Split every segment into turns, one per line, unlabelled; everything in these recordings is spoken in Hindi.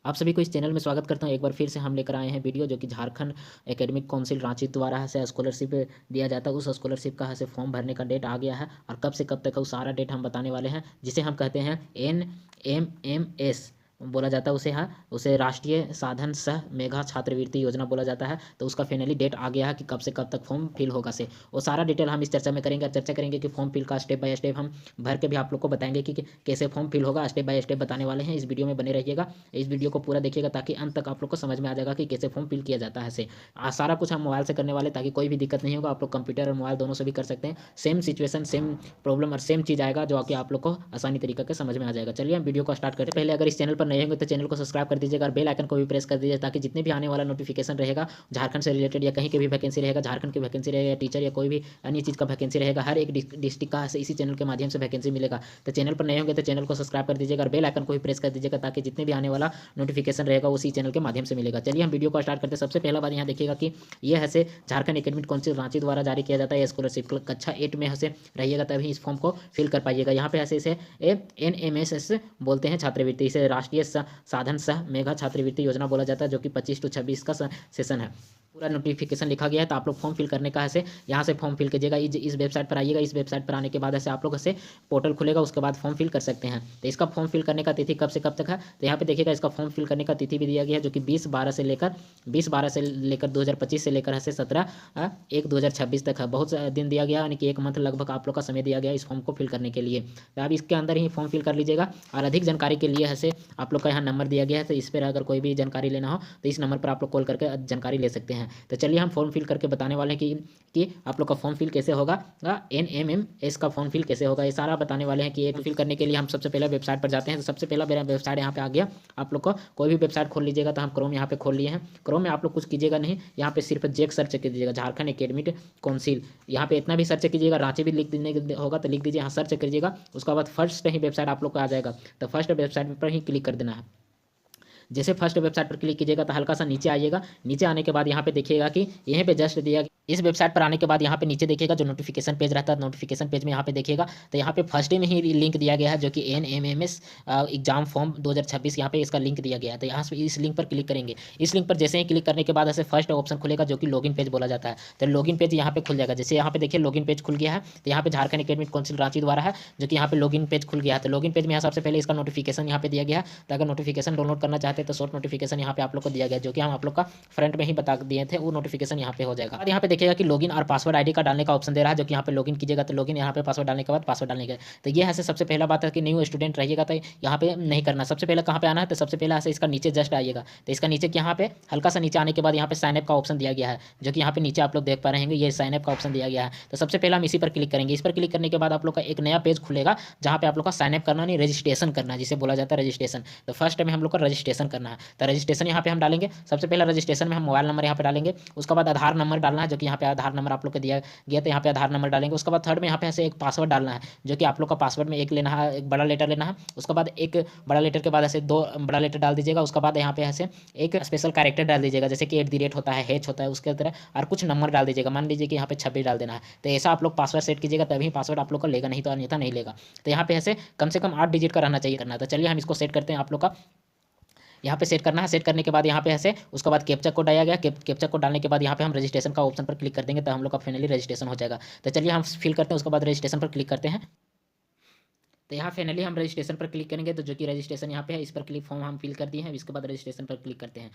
आप सभी को इस चैनल में स्वागत करता हूं। एक बार फिर से हम लेकर आए हैं वीडियो जो कि झारखंड एकेडमिक काउंसिल रांची द्वारा से स्कॉलरशिप दिया जाता है। उस स्कॉलरशिप का से फॉर्म भरने का डेट आ गया है और कब से कब तक है वो सारा डेट हम बताने वाले हैं, जिसे हम कहते हैं NMMS बोला जाता है। उसे राष्ट्रीय साधन सह मेधा छात्रवृत्ति योजना बोला जाता है। तो उसका फाइनली डेट आ गया है कि कब से कब तक फॉर्म फिल होगा से वो सारा डिटेल हम इस चर्चा में करेंगे। और चर्चा करेंगे कि फॉर्म फिल का स्टेप बाय स्टेप हम भर के भी आप लोग को बताएंगे कि कैसे फॉर्म फिल होगा। स्टेप बाय स्टेप बताने वाले हैं, इस वीडियो में बने रहिएगा। इस वीडियो को पूरा देखिएगा ताकि अंत तक आप लोग को समझ में आ जाएगा कि कैसे फॉर्म फिल किया जाता है। सारा कुछ हम मोबाइल से करने वाले ताकि कोई भी दिक्कत नहीं होगा। आप लोग कंप्यूटर और मोबाइल दोनों से भी कर सकते हैं। सेम सिचुएशन, सेम प्रॉब्लम और सेम चीज़ आएगा जो कि आप लोग को आसानी तरीके से समझ में आ जाएगा। चलिए हम वीडियो को स्टार्ट करते हैं। पहले अगर इस चैनल पर नए होंगे तो चैनल को सब्सक्राइब कर दीजिएगा और बेल आइकन को भी प्रेस कर दीजिए ताकि जितने भी आने वाला नोटिफिकेशन रहेगा झारखंड से रिलेटेड या कहीं के भी वैकेंसी रहेगा, झारखंड की वैकेंसी रहेगा या टीचर या कोई भी अन्य चीज़ का वैकेंसी रहेगा, हर एक डिस्ट्रिक्ट का इसी चैनल के माध्यम से वैकेंसी मिलेगा। तो चैनल पर नए होंगे तो चैनल को सब्सक्राइब कर दीजिएगा और बेल आइकन को भी प्रेस कर दीजिएगा ताकि जितने भी आने वाला नोटिफिकेशन रहेगा उसी चैनल के माध्यम से मिलेगा। चलिए हम वीडियो को स्टार्ट करते हैं। सबसे पहला बात यहाँ देखिएगा कि ये है से झारखंड एकेडमिक काउंसिल रांची द्वारा जारी किया जाता है स्कॉलरशिप। कक्षा 8 में हसे रहिएगा तभी इस फॉर्म को फिल कर पाइएगा। यहाँ पे ऐसे इसे NMSS बोलते हैं छात्रवृत्ति। इसे राष्ट्रीय साधन सह मेधा छात्रवृत्ति योजना बोला जाता है जो कि 25 से 26 का सेशन है। पूरा नोटिफिकेशन लिखा गया है। तो आप लोग फॉर्म फिल करने का है यहाँ से फॉर्म फिल कीजिएगा। इस वेबसाइट पर आइएगा। इस वेबसाइट पर आने के बाद ऐसे आप लोग ऐसे पोर्टल खुलेगा, उसके बाद फॉर्म फिल कर सकते हैं। तो इसका फॉर्म फिल करने का तिथि कब से कब तक है तो यहाँ पे देखिएगा इसका फॉर्म फिल करने का तिथि भी दिया गया है जो कि 20/12 से लेकर 2025 से लेकर है 17/1/2026 तक है। बहुत दिन दिया गया, यानी कि 1 मंथ लगभग आप लोग का समय दिया गया इस फॉर्म को फिल करने के लिए। तो आप इसके अंदर ही फॉर्म फिल कर लीजिएगा। और अधिक जानकारी के लिए है आप लोग का यहाँ नंबर दिया गया है। तो इस पर अगर कोई भी जानकारी लेना हो तो इस नंबर पर आप लोग कॉल करके जानकारी ले सकते हैं। तो चलिए हम फॉर्म फिल करके बताने वाले हैं कि आप लोग का फॉर्म फिल कैसे होगा, NMMS का फॉर्म फिल कैसे होगा, ये सारा बताने वाले हैं। कि ये फिल करने के लिए हम सबसे पहले वेबसाइट पर जाते हैं। तो सबसे पहला मेरा वेबसाइट यहाँ पे आ गया। आप लोग को कोई भी वेबसाइट खोल लीजिएगा। तो हम क्रोम यहाँ पे खोल लिए हैं। क्रोम में आप लोग कुछ कीजिएगा नहीं, यहाँ पे सिर्फ जेक सर्च कीजिएगा, झारखंड एकेडमिक काउंसिल। यहाँ पे इतना भी सर्च कीजिएगा, रांची भी लिख देने होगा तो लिख दीजिए, यहाँ सर्च कीजिएगा। उसके बाद फर्स्ट ही वेबसाइट आप लोग को आ जाएगा। तो फर्स्ट वेबसाइट पर ही क्लिक कर देना है। जैसे फर्स्ट वेबसाइट पर क्लिक कीजिएगा तो हल्का सा नीचे आइएगा। नीचे आने के बाद यहाँ पे देखिएगा कि यहीं पे जस्ट दिया, इस वेबसाइट पर आने के बाद यहाँ पे नीचे देखिएगा जो नोटिफिकेशन पेज रहता है। नोटिफिकेशन पेज में यहाँ पे देखिएगा तो यहाँ पे फर्स्ट डे में ही लिंक दिया गया है जो कि NMMS एग्जाम फॉर्म 2026, यहाँ पे इसका लिंक दिया गया है। तो यहाँ से इस लिंक पर क्लिक करेंगे। इस लिंक पर जैसे ही क्लिक करने के बाद ऐसे फर्स्ट ऑप्शन खुलेगा जो कि लॉगिन पेज बोला जाता है। तो लॉगिन पेज यहाँ पे खुल जाएगा। जैसे यहाँ पे देखिए लॉगिन पेज खुल गया है। तो यहाँ पे झारखंड एकेडमिक काउंसिल रांची द्वारा है जो कि यहाँ पे लॉगिन पेज खुल गया है। तो लॉगिन पेज में यहाँ सबसे पहले इसका नोटिफिकेशन यहाँ पे दिया गया है। तो अगर नोटिफिकेशन डाउनलोड करना चाहते हैं तो शॉर्ट नोटिफिकेशन यहाँ पे आप लोग को दिया गया जो कि हम आप लोग का फ्रंट में ही बता दिए थे, वो नोटिफिकेशन यहाँ पे हो जाएगा। और यहाँ पे देखिएगा कि लॉगिन और पासवर्ड आईडी का डालने का ऑप्शन दे रहा है जो कि यहाँ पे लॉगिन कीजिएगा तो लॉगिन, यहाँ पे पासवर्ड डालने के बाद पासवर्ड डालने का। तो ये है सबसे पहला बात है कि न्यू स्टूडेंट रहिएगा तो यहाँ पे नहीं करना। सबसे पहले कहाँ पे आना है तो सबसे पहले ऐसे इसका नीचे जस्ट आइएगा। तो इसका नीचे यहाँ पे हल्का सा नीचे आने के बाद यहाँ पे साइन अप का ऑप्शन दिया गया है जो कि यहाँ पे नीचे आप लोग देख पा रहे हैं, ये साइन अप का ऑप्शन दिया गया है। तो सबसे पहले हम इसी पर क्लिक करेंगे। इस पर क्लिक करने के बाद आप लोग का एक नया पेज खुलेगा जहाँ पे आप लोग का साइन अप करना नहीं, रजिस्ट्रेशन करना है, जिसे बोला जाता है रजिस्ट्रेशन। तो फर्स्ट में हम लोग का रजिस्ट्रेशन करना है। तो रजिस्ट्रेशन यहाँ पे हम डालेंगे। सबसे पहला रजिस्ट्रेशन में हम मोबाइल नंबर यहाँ पे डालेंगे। उसके बाद आधार नंबर डालना है जो कि यहाँ पे आधार नंबर आप लोग को दिया गया, तो यहाँ पे आधार नंबर डालेंगे। उसके बाद थर्ड में यहाँ पे ऐसे एक पासवर्ड डालना है जो कि आप लोग का पासवर्ड में एक लेना है, एक बड़ा लेटर लेना है। उसके बाद एक बड़ा लेटर के बाद ऐसे 2 बड़ा लेटर डाल दीजिएगा। उसके बाद यहाँ पे ऐसे एक स्पेशल कैरेक्टर डाल दीजिएगा जैसे कि @ होता है, हैच होता है, उसके तरह और कुछ नंबर डाल दीजिएगा। मान लीजिए कि यहाँ पे 26 डाल देना है। तो ऐसा आप लोग पासवर्ड सेट कीजिएगा तभी पासवर्ड आप लोग का लेगा, नहीं तो अन्यथा नहीं लेगा। तो यहाँ पे ऐसे कम से कम 8 डिजिट का रहना चाहिए करना। तो चलिए हम इसको सेट करते हैं। आप लोग का यहाँ पे सेट करना है। सेट करने के बाद यहाँ पे ऐसे उसके बाद कैप्चा कोड आया गया। कैप्चा कोड डालने के बाद यहाँ पे हम रजिस्ट्रेशन का ऑप्शन पर क्लिक कर देंगे तो हम लोग का फाइनली रजिस्ट्रेशन हो जाएगा। तो चलिए हम फिल करते हैं, उसके बाद रजिस्ट्रेशन पर क्लिक करते हैं। तो यहाँ फाइनली हम रजिस्ट्रेशन पर क्लिक करेंगे तो जो कि रजिस्ट्रेशन यहाँ पे है, इस पर क्लिक फॉर्म हम फिल कर दिए हैं। इसके बाद रजिस्ट्रेशन पर क्लिक करते हैं।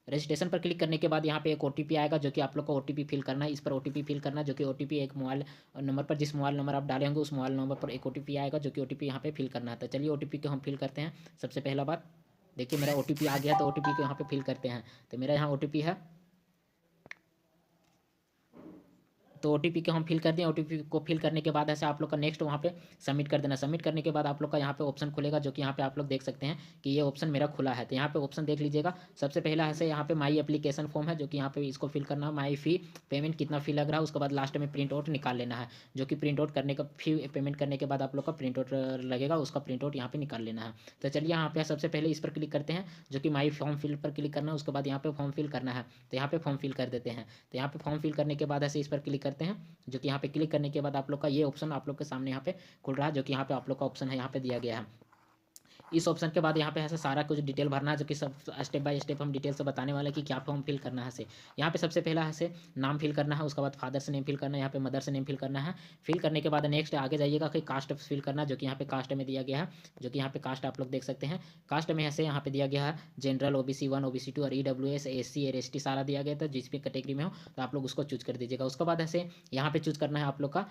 रजिस्ट्रेशन पर क्लिक करने के बाद यहाँ पे एक OTP आएगा जो कि आप लोग को OTP फिल करना है। इस पर OTP फिल करना है जो कि OTP एक मोबाइल नंबर पर, जिस मोबाइल नंबर आप डाले होंगे उस मोबाइल नंबर पर एक OTP आएगा जो कि OTP यहाँ पे फिल करना है। तो चलिए OTP को हम फिल करते हैं। सबसे पहला बात देखिए मेरा OTP आ गया, तो OTP को यहाँ पे फिल करते हैं। तो मेरा यहाँ OTP है, तो OTP को हम फिल कर दिए। OTP को फिल करने के बाद ऐसे आप लोग का नेक्स्ट वहाँ पे सबमिट कर देना। सबमिट करने के बाद आप लोग का यहाँ पे ऑप्शन खुलेगा जो कि यहाँ पे आप लोग देख सकते हैं कि ये ऑप्शन मेरा खुला है। तो यहाँ पे ऑप्शन देख लीजिएगा। सबसे पहला ऐसे यहाँ पे माई एप्लीकेशन फॉर्म है जो कि यहाँ पे इसको फिल करना है। माई फी पेमेंट कितना फी लग रहा है, उसके बाद लास्ट में प्रिंट आउट निकाल लेना है जो कि प्रिंट आउट करने का फी पेमेंट करने के बाद आप लोग का प्रिंट आउट लगेगा, उसका प्रिंट आउट यहाँ पे निकाल लेना है। तो चलिए यहाँ पे सबसे पहले इस पर क्लिक करते हैं जो कि माई फॉर्म फिल पर क्लिक करना है। उसके बाद यहाँ पे फॉर्म फिल करना है। तो यहाँ पे फॉर्म फिल कर देते हैं। तो यहाँ पे फॉर्म फिल करने के बाद ऐसे इस पर क्लिक करते हैं जो कि यहाँ पे क्लिक करने के बाद आप लोग का ये ऑप्शन आप लोग के सामने यहाँ पे खुल रहा है जो कि यहाँ पे आप लोग का ऑप्शन है यहाँ पे दिया गया है इस ऑप्शन के बाद यहाँ पे ऐसे सारा कुछ डिटेल भरना है, जो कि सब स्टेप बाय स्टेप हम डिटेल से बताने वाले कि क्या फॉर्म फिल करना है। यहाँ पे सबसे पहला है नाम फिल करना है, उसके बाद फादर से नेम फिल करना है, यहाँ पे मदर से नेम फिल करना है। फिल करने के बाद नेक्स्ट आगे जाइएगा कि कास्ट फिल करना है, जो कि यहाँ पे कास्ट में दिया गया है, जो कि यहाँ पे कास्ट आप लोग देख सकते हैं। कास्ट में ऐसे यहाँ पे दिया गया है जनरल, OBC 1, OBC 2 और EWS, SC और ST सारा दिया गया था। जिस भी कैटेगरी में हो तो आप लोग उसको चूज कर दीजिएगा। उसके बाद ऐसे यहाँ पे चूज करना है आप लोग का,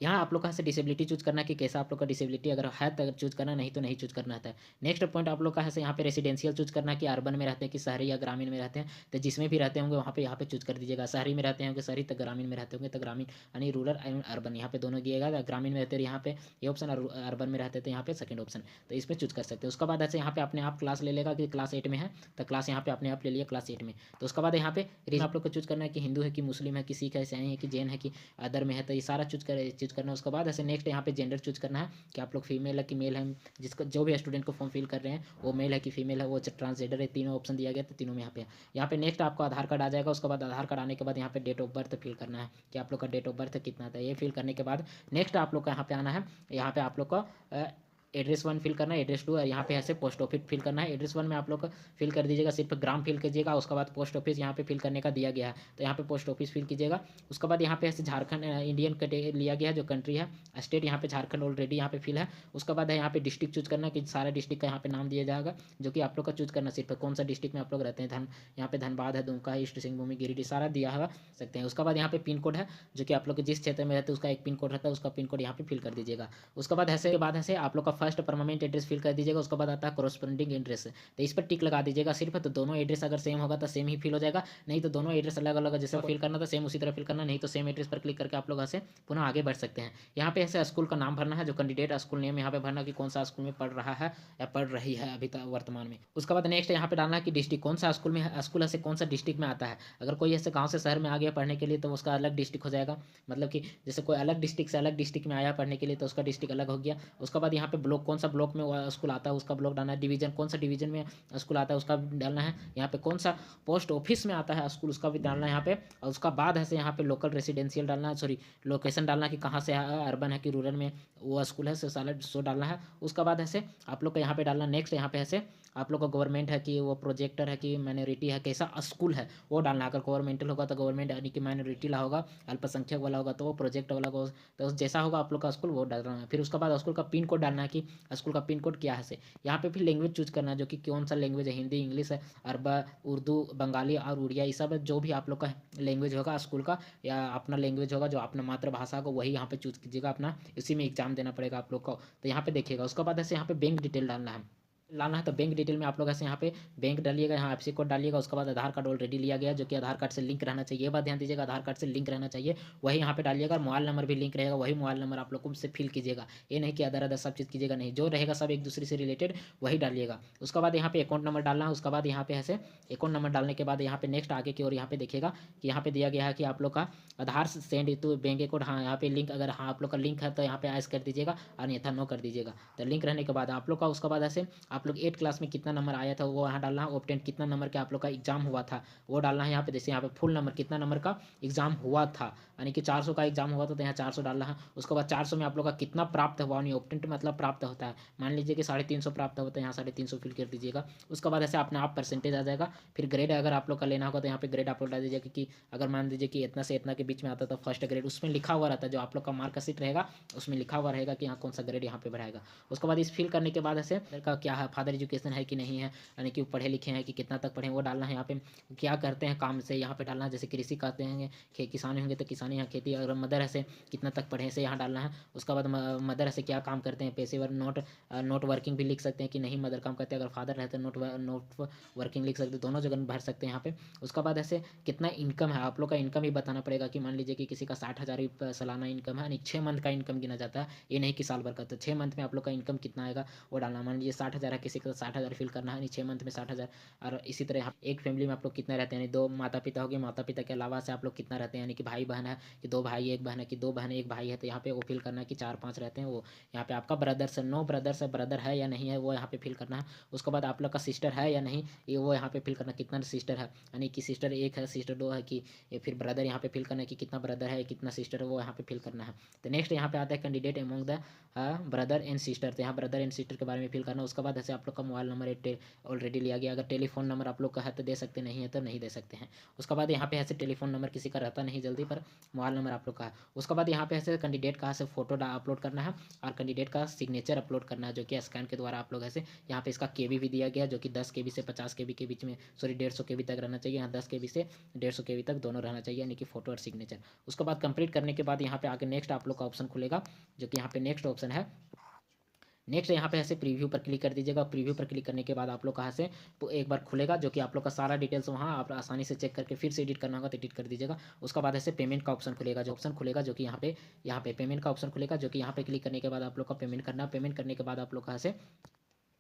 यहाँ आप लोग का ऐसे डिसेबिलिटी चूज करना है कि कैसा आप लोग का डिसेबिलिटी अगर है तो चूज करना, नहीं तो नहीं चूज करना है। नेक्स्ट पॉइंट आप लोग का है यहाँ पे रेसिडेंशियल चूज करना कि अर्बन में रहते हैं कि शहरी या ग्रामीण में रहते हैं। तो जिसमें भी रहते होंगे वहाँ पे यहाँ पे चूज कर दीजिएगा। शहरी में रहते होंगे शहरी, तो ग्रामीण में रहते होंगे तो ग्रामीण, यानी रूरल एंड अर्बन यहाँ पे दोनों दिएगा। ग्रामीण में रहते हैं यहाँ पे ये ऑप्शन, और अर्बन में रहते थे यहाँ पे सेकंड ऑप्शन, तो इस पर चूज कर सकते हैं। उसके बाद ऐसे यहाँ पे अपने आप क्लास ले लेगा कि क्लास 8 में है, तो क्लास यहाँ पे अपने आप ले लिया क्लास 8 में। तो उसके बाद यहाँ पे रीजन आप लोग को चूज करना है कि हिंदू है कि मुस्लिम है कि सिख है, ईसाई है कि जैन है कि अदर में है, तो ये सारा चूज करना। उसके बाद ऐसे नेक्स्ट यहाँ पे जेंडर चूज करना है कि आप लोग फीमेल है कि मेल है, जिसको जो भी स्टूडेंट को फॉर्म फिल कर रहे हैं वो मेल है कि फीमेल है, वो ट्रांसजेंडर है। तीनों ऑप्शन दिया गया, तो तीनों में यहाँ पे नेक्स्ट आपको आधार कार्ड आ जाएगा। उसके बाद आधार कार्ड आने के बाद यहाँ पे डेट ऑफ बर्थ फिल करना है कि आप लोग का डेट ऑफ बर्थ कितना था। ये फिल करने के बाद नेक्स्ट आप लोग का यहाँ पे आना है, यहाँ पे आप लोग का एड्रेस 1 फिल करना है, एड्रेस 2 और यहाँ पे ऐसे पोस्ट ऑफिस फिल करना है। एड्रेस 1 में आप लोग फिल कर दीजिएगा, सिर्फ ग्राम फिल कीजिएगा। उसके बाद पोस्ट ऑफिस यहाँ पे फिल करने का दिया गया है, तो यहाँ पे पोस्ट ऑफिस फिल कीजिएगा। उसके बाद यहाँ पे ऐसे झारखंड इंडियन लिया गया है, जो कंट्री है स्टेट यहाँ पे झारखंड ऑलरेडी यहाँ पे फिल है। उसके बाद है यहाँ पे डिस्ट्रिक्ट चूज करना कि सारा डिस्ट्रिक्ट का यहाँ पे नाम दिया जाएगा, जो कि आप लोग का चूज करना सिर्फ कौन सा डिस्ट्रिक्ट में आप लोग रहते हैं। यहाँ पे धनबाद है, दुमका है, ईस्ट सिंहभूमि, गिरिडीह सारा दिया हुआ सकते हैं। उसके बाद यहाँ पे पिन कोड है, जो कि आप लोग जिस क्षेत्र में रहते हैं उसका एक पिन कोड रहता है, उसका पिन कोड यहाँ पे फिल कर दीजिएगा। उसके बाद ऐसे आप लोग का फर्स्ट परमानेंट एड्रेस फिल कर दीजिएगा। उसके बाद आता है कोरस्पोंडिंग एड्रेस, तो इस पर टिक लगा दीजिएगा सिर्फ। तो दोनों एड्रेस अगर सेम होगा तो सेम ही फिल हो जाएगा, नहीं तो दोनों एड्रेस अलग अलग जैसे फिल करना था सेम उसी तरह फिल करना, नहीं तो सेम एड्रेस पर क्लिक करके आप लोग ऐसे पुनः आगे बढ़ सकते हैं। यहाँ पे ऐसे स्कूल का नाम भरना है, जो कैंडिडेट स्कूल नेम यहाँ पे भरना कि कौन सा स्कूल में पढ़ रहा है या पढ़ रही है अभी तक वर्तमान में। उसके बाद नेक्स्ट यहाँ पे डालना है कि डिस्ट्रिक्ट कौन सा स्कूल में स्कूल ऐसे कौन सा डिस्ट्रिक्ट में आता है। अगर कोई ऐसे गाँव से शहर में आ गया पढ़ने के लिए तो उसका अलग डिस्ट्रिक्ट हो जाएगा, मतलब कि जैसे कोई अलग डिस्ट्रिक्ट से अलग डिस्ट्रिक्ट में आया पढ़ने के लिए तो उसका डिस्ट्रिक्ट अलग हो गया। उसके बाद यहाँ पे ब्लॉक कौन सा ब्लॉक में वो स्कूल आता है उसका ब्लॉक डालना है। डिवीजन कौन सा डिवीजन में स्कूल आता है उसका डालना है। यहाँ पे कौन सा पोस्ट ऑफिस में आता है स्कूल उसका भी डालना है यहाँ पे। और उसका बाद ऐसे यहाँ पे लोकल रेसिडेंशियल डालना है, सॉरी लोकेशन डालना है कि कहाँ से अर्बन है कि रूरल में वो स्कूल है, सो डालना है। उसका बाद ऐसे आप लोग को यहाँ पे डालना। नेक्स्ट यहाँ पे ऐसे आप लोग का गवर्नमेंट है कि वो प्रोजेक्टर है कि माइनॉरिटी है, कैसा स्कूल है वो डालना। अगर गवर्नमेंटल होगा तो गवर्नमेंट यानी कि माइनॉरिटी ला होगा, अल्पसंख्यक वाला होगा तो वो प्रोजेक्ट वाला होगा, तो जैसा होगा आप लोग का स्कूल वो डालना है। फिर उसके बाद स्कूल का पिन कोड डालना है कि स्कूल का पिन कोड क्या है। यहाँ पे फिर लैंग्वेज चूज करना है, जो कि कौन सा लैंग्वेज है, हिंदी, इंग्लिश है, अरबा, उर्दू, बंगाली और उड़िया, ये सब जो भी आप लोग का लैंग्वेज होगा स्कूल का या अपना लैंग्वेज होगा जो अपना मातृभाषा को, वही यहाँ पे चूज कीजिएगा अपना, इसी में एग्जाम देना पड़ेगा आप लोग को। तो यहाँ पे देखिएगा। उसके बाद ऐसे यहाँ पे बैंक डिटेल डालना है तो बैंक डिटेल में आप लोग ऐसे यहाँ पे बैंक डालिएगा, यहाँ एफसी कोड डालिएगा। उसके बाद आधार कार्ड ऑलरेडी लिया गया, जो कि आधार कार्ड से लिंक रहना चाहिए। ये बात ध्यान दीजिएगा, आधार कार्ड से लिंक रहना चाहिए, वही यहाँ पे डालिएगा। मोबाइल नंबर भी लिंक रहेगा, वही मोबाइल नंबर आप लोग को से फिल कीजिएगा। ये नहीं कि अदर सब चीज़ कीजिएगा, नहीं, जो रहेगा सब एक दूसरे से रिलेटेड वही डालिएगा। उसके बाद यहाँ पे अकाउंट नंबर डालना है। उसके बाद यहाँ पे ऐसे अकाउंट नंबर डालने के बाद यहाँ पे नेक्स्ट आगे की ओर यहाँ पे देखिएगा कि यहाँ पे दिया गया है कि आप लोग का आधार सेंड टू बैंक अकाउंट, हाँ यहाँ पे लिंक, अगर हाँ आप लोग का लिंक है तो यहाँ पे आइस कर दीजिएगा, अन्यथा नो कर दीजिएगा। तो लिंक रहने के बाद आप लोग का उसके बाद ऐसे आप लोग 8 क्लास में कितना नंबर आया था वो यहाँ डालना है। ऑब्टेंट कितना नंबर का आप लोग का एग्जाम हुआ था वो डालना है यहाँ पे। जैसे यहाँ पे फुल नंबर कितना नंबर का एग्जाम हुआ था, यानी कि 400 का एग्जाम हुआ था तो यहाँ 400 डालना है। उसके बाद 400 में आप लोग का कितना प्राप्त हुआ, नहीं ऑब्टेंट मतलब प्राप्त होता है, मान लीजिए कि 350 प्राप्त होता है, यहाँ 350 फिल कर दीजिएगा। उसके बाद ऐसे अपने आप परसेंटेज आ जाएगा। फिर ग्रेड अगर आप लोग का लेना होगा तो यहाँ पे ग्रेड आप लोग डाल दीजिएगा कि अगर मान लीजिए कि इतना से इतना के बीच में आता तो फर्स्ट ग्रेड उसमें लिखा हुआ रहता है, जो आप लोग का मार्कशीट रहेगा उसमें लिखा हुआ रहेगा कि यहाँ कौन सा ग्रेड यहाँ पे बढ़ाएगा। उसके बाद इस फिल करने के बाद ऐसे का क्या है, फादर एजुकेशन है कि नहीं है, यानी कि पढ़े लिखे हैं कि कितना तक पढ़े वो डालना है। यहाँ पे क्या करते हैं काम से यहाँ पे डालना है, जैसे कृषि करते हैं किसान होंगे तो किसानी, यहाँ खेती, अगर मदर है से कितना तक पढ़े से यहाँ डालना है। उसके बाद मदर से क्या काम करते हैं, पेशेवर, नोट वर्किंग भी लिख सकते हैं कि नहीं मदर काम करते हैं। अगर फादर रहते हैं नोट वर्किंग लिख सकते हैं, दोनों जगह भर सकते हैं यहाँ पे। उसके बाद ऐसे कितना इनकम है आप लोग का, इनकम ही बताना पड़ेगा कि मान लीजिए कि किसी का 60,000 सालाना इनकम है, यानी 6 मंथ का इनकम गिना जाता है, ये नहीं कि साल भर का। तो 6 मंथ में आप लोग का इनकम कितना आएगा वो डालना। मान लीजिए 60,000 है किसी का 60,000 फिल करना है, 6 मंथ में 60,000। और इसी तरह यहाँ एक फैमिली में आप लोग कितना रहते हैं, यानी 2 माता पिता हो गए, माता पिता के अलावा से आप लोग कितना रहते हैं, यानी कि भाई बहन है कि 2 भाई 1 बहन है कि 2 बहन 1 भाई है, तो यहाँ पे वो फिल करना है कि 4-5 रहते हैं। वो यहाँ पे आपका ब्रदर्स नो ब्रदर्स है, ब्रदर है या नहीं है वो यहाँ पे फिल करना है। उसके बाद आप लोग का सिस्टर है या नहीं ये वो यहाँ पे फिल करना, कितना सिस्टर है, यानी कि सिस्टर 1 है, सिस्टर 2 है कि फिर ब्रदर यहाँ पे फिल करना है कि कितना ब्रदर है कितना सिस्टर है वो यहाँ पे फिल करना है। तो नेक्स्ट यहाँ पे आता है candidate among the brother and sister, तो यहाँ ब्रदर एंड सिस्टर के बारे में फिल करना। उसके बाद ऐसे आप लोग का मोबाइल नंबर ऑलरेडी लिया गया, अगर टेलीफोन नंबर आप लोग का है तो दे सकते, नहीं है तो नहीं दे सकते हैं। उसके बाद यहाँ पे ऐसे टेलीफोन नंबर किसी का रहता नहीं जल्दी, पर मोबाइल नंबर आप लोग का है। उसके बाद यहाँ पे ऐसे कैंडिडेट का से फोटो अपलोड करना है और कैंडिडेट का सिग्नेचर अपलोड करना है, जो कि स्कैन के द्वारा आप लोग ऐसे यहाँ पे इसका केबी भी दिया गया, जो कि 10 केबी से 50 केबी के बीच में, सॉरी 150 केबी तक रहना चाहिए। यहाँ 10 केबी से 150 केबी तक दोनों रहना चाहिए, यानी कि फोटो और सिग्नेचर। उसके बाद कंप्लीट करने के बाद यहाँ पे आगे नेक्स्ट आप लोग का ऑप्शन खुलेगा, जो कि यहाँ पे नेक्स्ट ऑप्शन है। नेक्स्ट यहाँ पे ऐसे प्रीव्यू पर क्लिक कर दीजिएगा। प्रीव्यू पर क्लिक करने के बाद आप लोग कहाँ से एक बार खुलेगा, जो कि आप लोग का सारा डिटेल्स वहाँ आप आसानी से चेक करके फिर से एडिट करना होगा तो एडिट कर दीजिएगा। उसके बाद ऐसे पेमेंट का ऑप्शन खुलेगा, जो ऑप्शन खुलेगा जो कि यहाँ पे पेमेंट का ऑप्शन खुलेगा, जो कि यहाँ पे क्लिक करने के बाद आप लोग का पेमेंट करना। पेमेंट करने के बाद आप लोग कहाँ से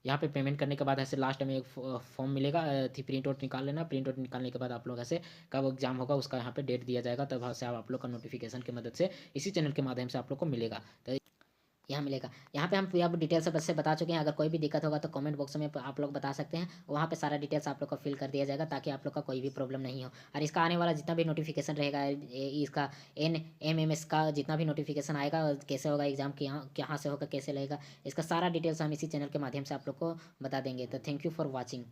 यहाँ पे पेमेंट करने के बाद ऐसे लास्ट में एक फॉर्म मिलेगा, प्रिंट आउट निकाल लेना। प्रिंट आउट निकालने के बाद आप लोग ऐसे कब एग्जाम होगा उसका यहाँ पे डेट दिया जाएगा, तब से आप लोग का नोटिफिकेशन की मदद से इसी चैनल के माध्यम से आप लोग को मिलेगा। तो यहाँ मिलेगा। यहाँ पे हम पूरा डिटेल से बता चुके हैं। अगर कोई भी दिक्कत होगा तो कमेंट बॉक्स में आप लोग बता सकते हैं, वहाँ पे सारा डिटेल्स आप लोग को फिल कर दिया जाएगा ताकि आप लोग का कोई भी प्रॉब्लम नहीं हो। और इसका आने वाला जितना भी नोटिफिकेशन रहेगा, इसका NMMS का जितना भी नोटिफिकेशन आएगा, कैसे होगा एग्जाम, कहाँ से होगा, कैसे लगेगा, इसका सारा डिटेल्स हम इसी चैनल के माध्यम से आप लोग को बता देंगे। तो थैंक यू फॉर वॉचिंग।